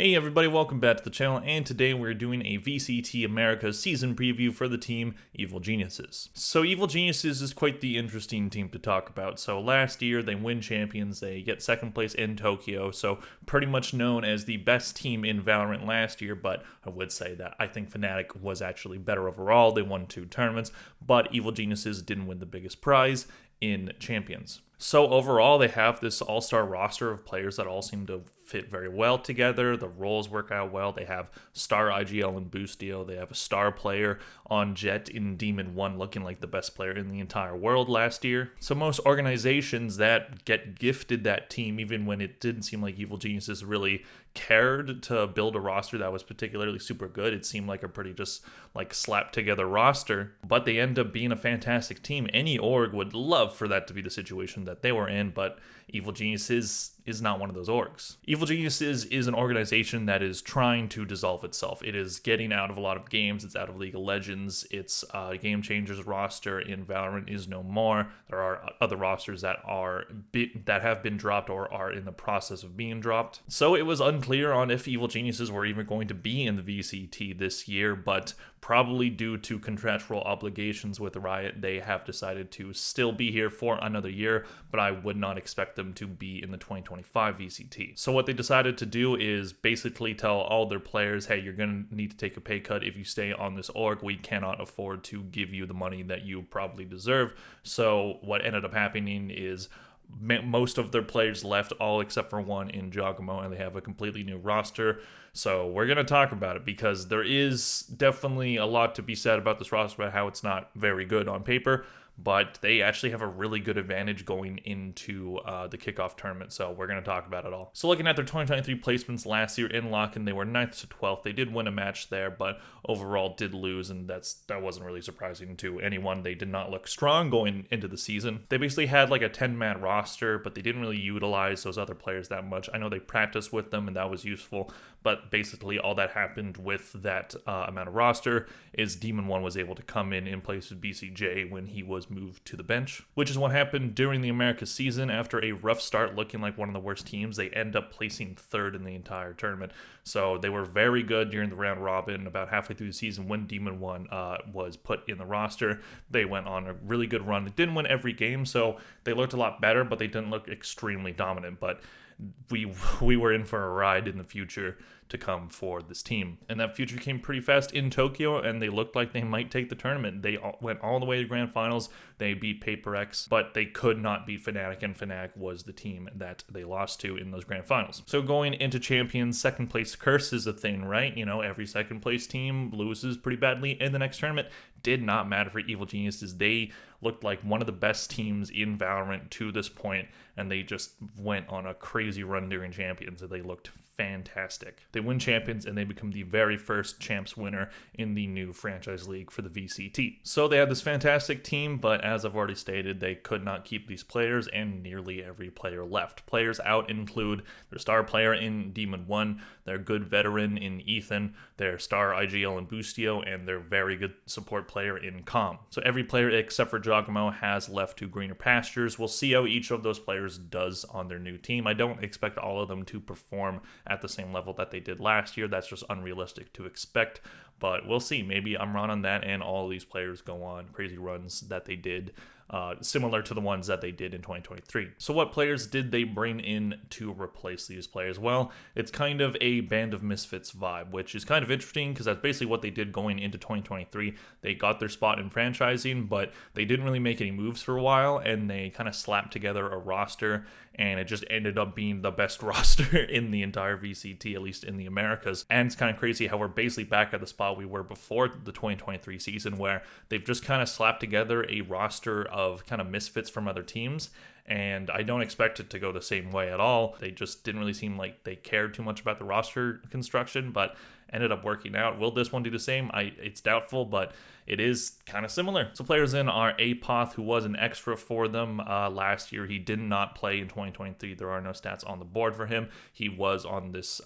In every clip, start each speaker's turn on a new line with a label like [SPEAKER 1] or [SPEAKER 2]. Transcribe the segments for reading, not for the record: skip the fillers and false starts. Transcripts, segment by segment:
[SPEAKER 1] Hey everybody, welcome back to the channel, and today we're doing a VCT America season preview for the team Evil Geniuses. So Evil Geniuses is quite the interesting team to talk about. So last year they win champions, they get second place in Tokyo, so pretty much known as the best team in Valorant last year, but I would say that I think Fnatic was actually better overall. They won 2 tournaments, but Evil Geniuses didn't win the biggest prize in champions. So overall, they have this all-star roster of players that all seem to fit very well together. The roles work out well. They have star IGL and Boostio. They have a star player on Jett in Demon 1 looking like the best player in the entire world last year. So most organizations that get gifted that team, even when it didn't seem like Evil Geniuses really cared to build a roster that was particularly super good, it seemed like a pretty just like slapped together roster, but they end up being a fantastic team. Any org would love for that to be the situation that they were in, but Evil Geniuses is not one of those orgs. Evil Geniuses is an organization that is trying to dissolve itself. It is getting out of a lot of games. It's out of League of Legends. Its Game Changers roster in Valorant is no more. There are other rosters that have been dropped or are in the process of being dropped. So it was unclear on if Evil Geniuses were even going to be in the VCT this year, but probably due to contractual obligations with Riot, they have decided to still be here for another year, but I would not expect them to be in the 2025 VCT. So what they decided to do is basically tell all their players, hey, you're going to need to take a pay cut if you stay on this org. We cannot afford to give you the money that you probably deserve. So what ended up happening is most of their players left, all except for one in Giacomo, and they have a completely new roster. So we're going to talk about it because there is definitely a lot to be said about this roster, about how it's not very good on paper, but they actually have a really good advantage going into the Kickoff tournament, so we're going to talk about it all. So looking at their 2023 placements last year in Lock-in, they were 9th to 12th. They did win a match there, but overall did lose, and that wasn't really surprising to anyone. They did not look strong going into the season. They basically had like a 10-man roster, but they didn't really utilize those other players that much. I know they practiced with them, and that was useful, but basically all that happened with that amount of roster is Demon 1 was able to come in place of BCJ when he was moved to the bench, which is what happened during the Americas season. After a rough start looking like one of the worst teams, they end up placing 3rd in the entire tournament. So they were very good during the round robin. About halfway through the season when Demon 1 was put in the roster, they went on a really good run. They didn't win every game, so they looked a lot better, but they didn't look extremely dominant. But we were in for a ride in the future to come for this team. And that future came pretty fast in Tokyo, and they looked like they might take the tournament. They went all the way to grand finals. They beat Paper X, but they could not beat Fnatic, and Fnatic was the team that they lost to in those grand finals. So going into champions, second place curse is a thing, right? You know, every second place team loses pretty badly in the next tournament. Did not matter for Evil Geniuses. They looked like one of the best teams in Valorant to this point, and they just went on a crazy run during champions, and they looked fantastic. They win champions, and they become the very first champs winner in the new franchise league for the VCT. So they had this fantastic team, but as I've already stated, they could not keep these players, and nearly every player left. Players out include their star player in Demon 1, their good veteran in Ethan, their star IGL in Boostio, and their very good support player in Calm. So every player except for Giacomo has left to greener pastures. We'll see how each of those players does on their new team. I don't expect all of them to perform at the same level that they did last year. That's just unrealistic to expect, but we'll see. Maybe I'm wrong on that, and all of these players go on crazy runs that they did, similar to the ones that they did in 2023. So what players did they bring in to replace these players? Well, it's kind of a Band of Misfits vibe, which is kind of interesting because that's basically what they did going into 2023. They got their spot in franchising, but they didn't really make any moves for a while, and they kind of slapped together a roster, and it just ended up being the best roster in the entire VCT, at least in the Americas. And it's kind of crazy how we're basically back at the spot we were before the 2023 season, where they've just kind of slapped together a roster of kind of misfits from other teams, and I don't expect it to go the same way at all. They just didn't really seem like they cared too much about the roster construction, but ended up working out. Will this one do the same? It's doubtful, but it is kind of similar. So players in are Apoth, who was an extra for them last year. He did not play in 2023. There are no stats on the board for him. He was on this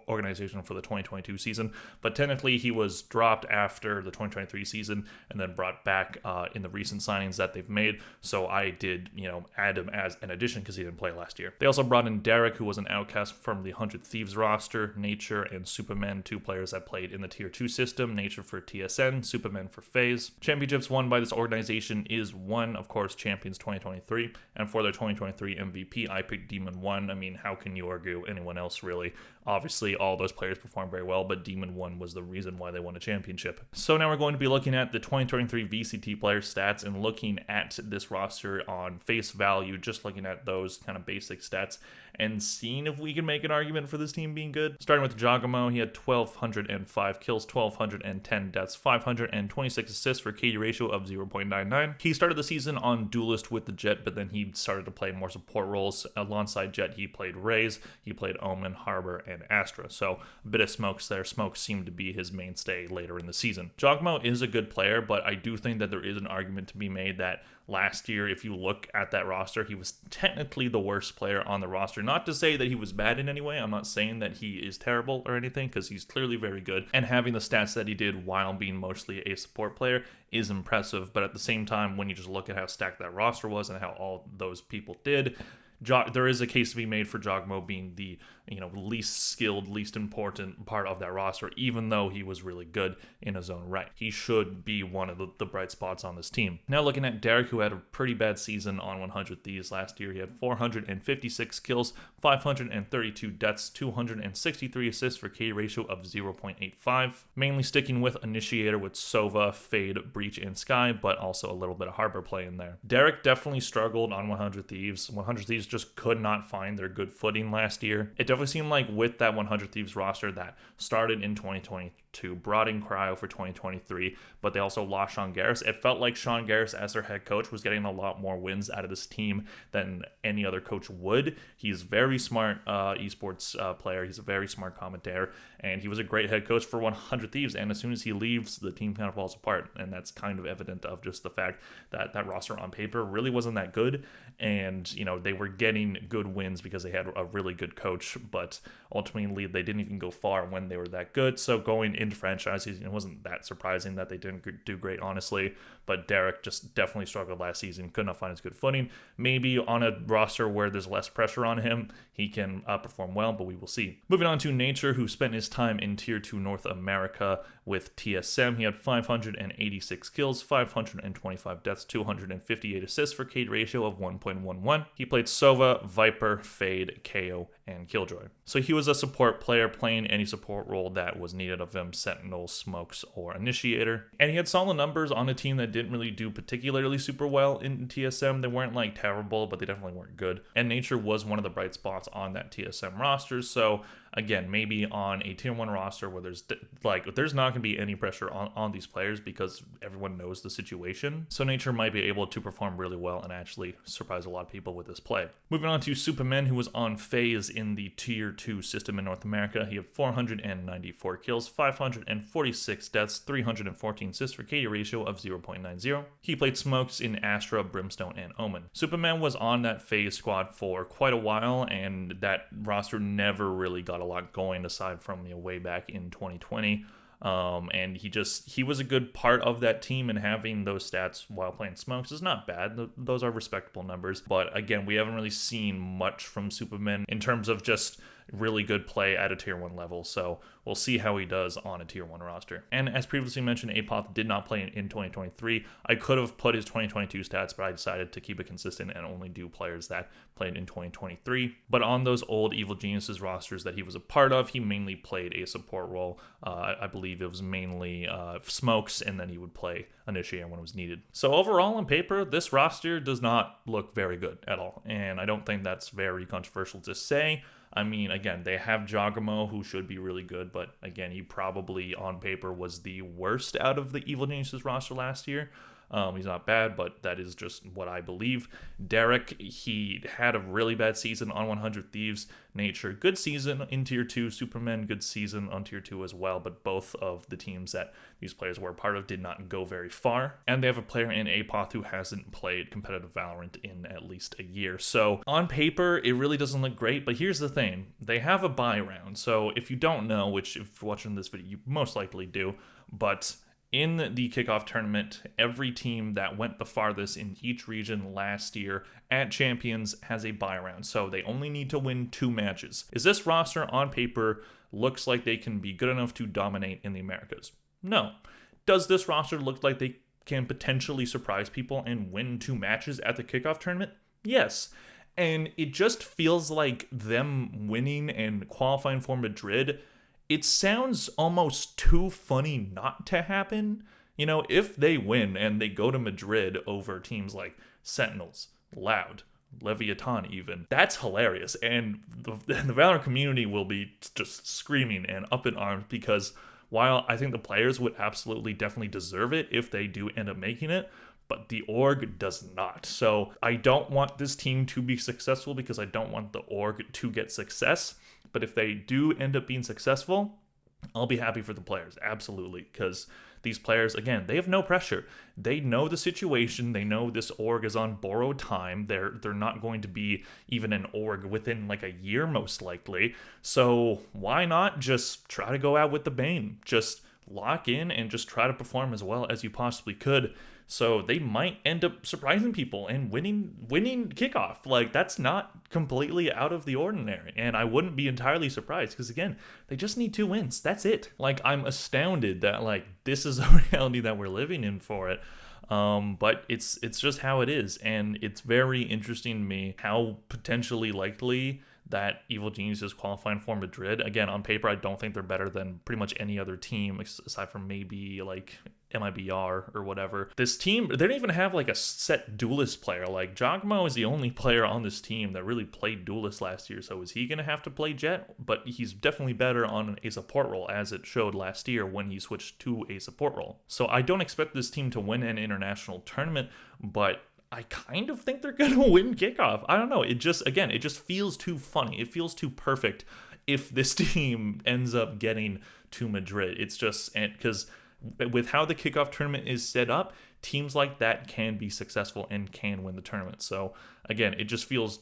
[SPEAKER 1] organization for the 2022 season, but technically he was dropped after the 2023 season and then brought back in the recent signings that they've made. So I did, add him as an addition because he didn't play last year. They also brought in Derek, who was an outcast from the 100 Thieves roster. Nature and Superman, 2 players that played in the Tier 2 system. Nature for TSN, Superman for FaZe. Championships won by this organization is one, of course, Champions 2023. And for their 2023 MVP, I picked Demon 1. I mean, how can you argue anyone else, really? Obviously, all those players performed very well, but Demon 1 was the reason why they won a championship. So now we're going to be looking at the 2023 VCT player stats and looking at this roster on face value, just looking at those kind of basic stats and seeing if we can make an argument for this team being good. Starting with Giacomo, he had 1,205 kills, 1,210 deaths, 526 assists for KD ratio of 0.99. He started the season on Duelist with the Jet, but then he started to play more support roles. Alongside Jet, he played Raze, he played Omen, Harbor, and Astra. So a bit of Smokes there. Smokes seemed to be his mainstay later in the season. Giacomo is a good player, but I do think that there is an argument to be made that last year, if you look at that roster, he was technically the worst player on the roster. Not to say that he was bad in any way. I'm not saying that he is terrible or anything, because he's clearly very good. And having the stats that he did while being mostly a support player is impressive. But at the same time, when you just look at how stacked that roster was and how all those people did, there is a case to be made for Giacomo being the least skilled, least important part of that roster, even though he was really good in his own right. He should be one of the bright spots on this team. Now looking at Derek, who had a pretty bad season on 100 Thieves last year. He had 456 kills, 532 deaths, 263 assists for K ratio of 0.85. Mainly sticking with Initiator with Sova, Fade, Breach, and Sky, but also a little bit of Harbor play in there. Derek definitely struggled on 100 Thieves. 100 Thieves just could not find their good footing last year. It definitely seemed like with that 100 Thieves roster that started in 2022, brought in Cryo for 2023, but they also lost Sean Garris. It felt like Sean Garris, as their head coach, was getting a lot more wins out of this team than any other coach would. He's very smart esports player. He's a very smart commentator, and he was a great head coach for 100 Thieves. And as soon as he leaves, the team kind of falls apart, and that's kind of evident of just the fact that that roster on paper really wasn't that good. And they were getting good wins because they had a really good coach, but ultimately they didn't even go far when they were that good. So going into franchise season, it wasn't that surprising that they didn't do great, honestly. But Derek just definitely struggled last season, could not find his good footing. Maybe on a roster where there's less pressure on him, he can perform well, but we will see. Moving on to Nature, who spent his time in Tier 2 North America with TSM. He had 586 kills, 525 deaths, 258 assists for K ratio of 1.11. He played Sova, Viper, Fade, KO, and Killjoy. So he was a support player playing any support role that was needed of him, Sentinel, Smokes, or Initiator. And he had solid numbers on a team that didn't really do particularly super well in TSM. They weren't like terrible, but they definitely weren't good. And Nature was one of the bright spots on that TSM roster. So again, maybe on a Tier 1 roster where there's not going to be any pressure on these players because everyone knows the situation. So Nature might be able to perform really well and actually surprise a lot of people with this play. Moving on to Superman, who was on FaZe in the Tier 2 system in North America. He had 494 kills, 546 deaths, 314 assists for KD ratio of 0.90. He played Smokes in Astra, Brimstone, and Omen. Superman was on that FaZe squad for quite a while, and that roster never really got a lot going aside from way back in 2020. And he was a good part of that team, and having those stats while playing Smokes is not bad. Those are respectable numbers, but again, we haven't really seen much from Superman in terms of just really good play at a Tier 1 level, so we'll see how he does on a Tier 1 roster. And as previously mentioned, Apoth did not play in 2023. I could have put his 2022 stats, but I decided to keep it consistent and only do players that played in 2023. But on those old Evil Geniuses rosters that he was a part of, he mainly played a support role. I believe it was mainly Smokes, and then he would play Initiator when it was needed. So overall, on paper, this roster does not look very good at all, and I don't think that's very controversial to say. I mean, again, they have Giacomo, who should be really good, but again, he probably on paper was the worst out of the Evil Geniuses roster last year. He's not bad, but that is just what I believe. Derek, he had a really bad season on 100 Thieves. Nature, good season in Tier 2. Superman, good season on Tier 2 as well, but both of the teams that these players were a part of did not go very far. And they have a player in Apoth who hasn't played competitive Valorant in at least a year. So on paper, it really doesn't look great, but here's the thing. They have a bye round, so if you don't know, which if you're watching this video, you most likely do, but In the kickoff tournament, every team that went the farthest in each region last year at Champions has a bye round, so they only need to win 2 matches. Is this roster on paper looks like they can be good enough to dominate in the Americas? No. Does this roster look like they can potentially surprise people and win 2 matches at the kickoff tournament? Yes. And it just feels like them winning and qualifying for Madrid, it sounds almost too funny not to happen. You know, if they win and they go to Madrid over teams like Sentinels, Loud, Leviathan even, that's hilarious. And the Valorant community will be just screaming and up in arms because while I think the players would absolutely definitely deserve it if they do end up making it, but the org does not. So I don't want this team to be successful because I don't want the org to get success. But if they do end up being successful, I'll be happy for the players, absolutely, because these players, again, they have no pressure. They know the situation. They know this org is on borrowed time. They're not going to be even an org within like a year, most likely. So why not just try to go out with the bang? Just lock in and just try to perform as well as you possibly could. So they might end up surprising people and winning kickoff. Like, that's not completely out of the ordinary. And I wouldn't be entirely surprised because, again, they just need 2 wins. That's it. Like, I'm astounded that, like, this is a reality that we're living in for it. But it's just how it is. And it's very interesting to me how potentially likely that Evil Geniuses qualifying for Madrid. Again, on paper, I don't think they're better than pretty much any other team aside from maybe like MIBR or whatever. This team, they don't even have like a set duelist player. Like Jogmo is the only player on this team that really played duelist last year. So is he going to have to play Jet? But he's definitely better on a support role, as it showed last year when he switched to a support role. So I don't expect this team to win an international tournament, but I kind of think they're going to win kickoff. I don't know. It just feels too funny. It feels too perfect if this team ends up getting to Madrid. It's just because with how the kickoff tournament is set up, teams like that can be successful and can win the tournament. So again, it just feels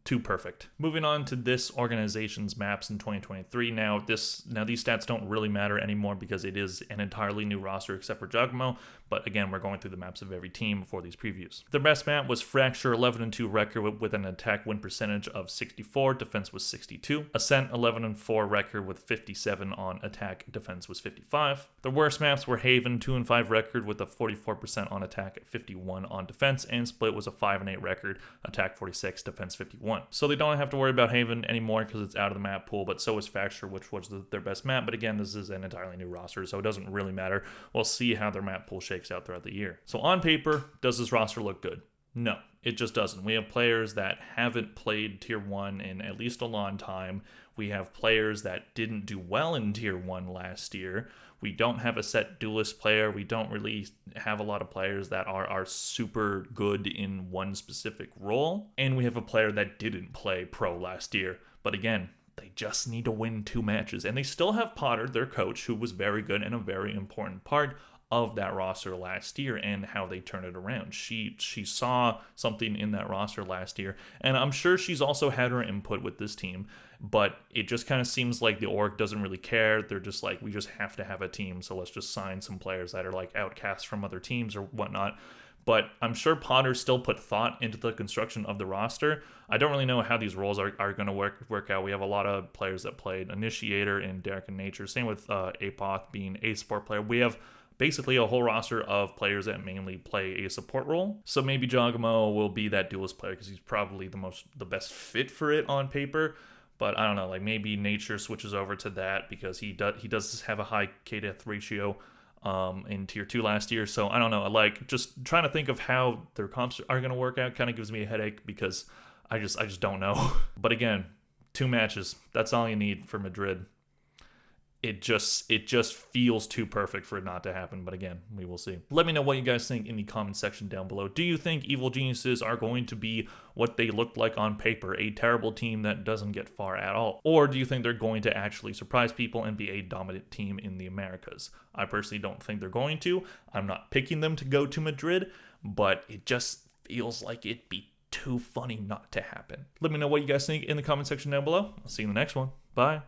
[SPEAKER 1] too perfect. Moving on to this organization's maps in 2023. Now these stats don't really matter anymore because it is an entirely new roster except for Jogmo. But again, we're going through the maps of every team for these previews. The best map was Fracture 11-2 record with an attack win percentage of 64, defense was 62. Ascent 11-4 record with 57 on attack, defense was 55. The worst maps were Haven 2-5 record with a 44% on attack, 51 on defense, and Split was a 5-8 record, attack 46, defense 51. So they don't have to worry about Haven anymore because it's out of the map pool, but so is Fracture, which was their best map. But again, this is an entirely new roster, so it doesn't really matter. We'll see how their map pool shakes out throughout the year. So on paper, does this roster look good? No, it just doesn't. We have players that haven't played Tier 1 in at least a long time. We have players that didn't do well in Tier 1 last year. We don't have a set duelist player. We don't really have a lot of players that are super good in one specific role. And we have a player that didn't play pro last year. But again, they just need to win 2 matches. And they still have Potter, their coach, who was very good and a very important part of that roster last year and how they turn it around. She saw something in that roster last year, and I'm sure she's also had her input with this team, but it just kind of seems like the org doesn't really care. They're just like, we just have to have a team, so let's just sign some players that are like outcasts from other teams or whatnot. But I'm sure Potter still put thought into the construction of the roster. I don't really know how these roles are going to work out. We have a lot of players that played Initiator and Derek and Nature. Same with Apoth being a support player. We have basically a whole roster of players that mainly play a support role. So maybe Jogmo will be that duelist player because he's probably the best fit for it on paper. But I don't know, like maybe Nature switches over to that because he does have a high K-Death ratio in Tier 2 last year. So I don't know, like just trying to think of how their comps are going to work out kind of gives me a headache because I just don't know. But again, 2 matches, that's all you need for Madrid. It just feels too perfect for it not to happen. But again, we will see. Let me know what you guys think in the comment section down below. Do you think Evil Geniuses are going to be what they looked like on paper, a terrible team that doesn't get far at all? Or do you think they're going to actually surprise people and be a dominant team in the Americas? I personally don't think they're going to. I'm not picking them to go to Madrid, but it just feels like it'd be too funny not to happen. Let me know what you guys think in the comment section down below. I'll see you in the next one. Bye.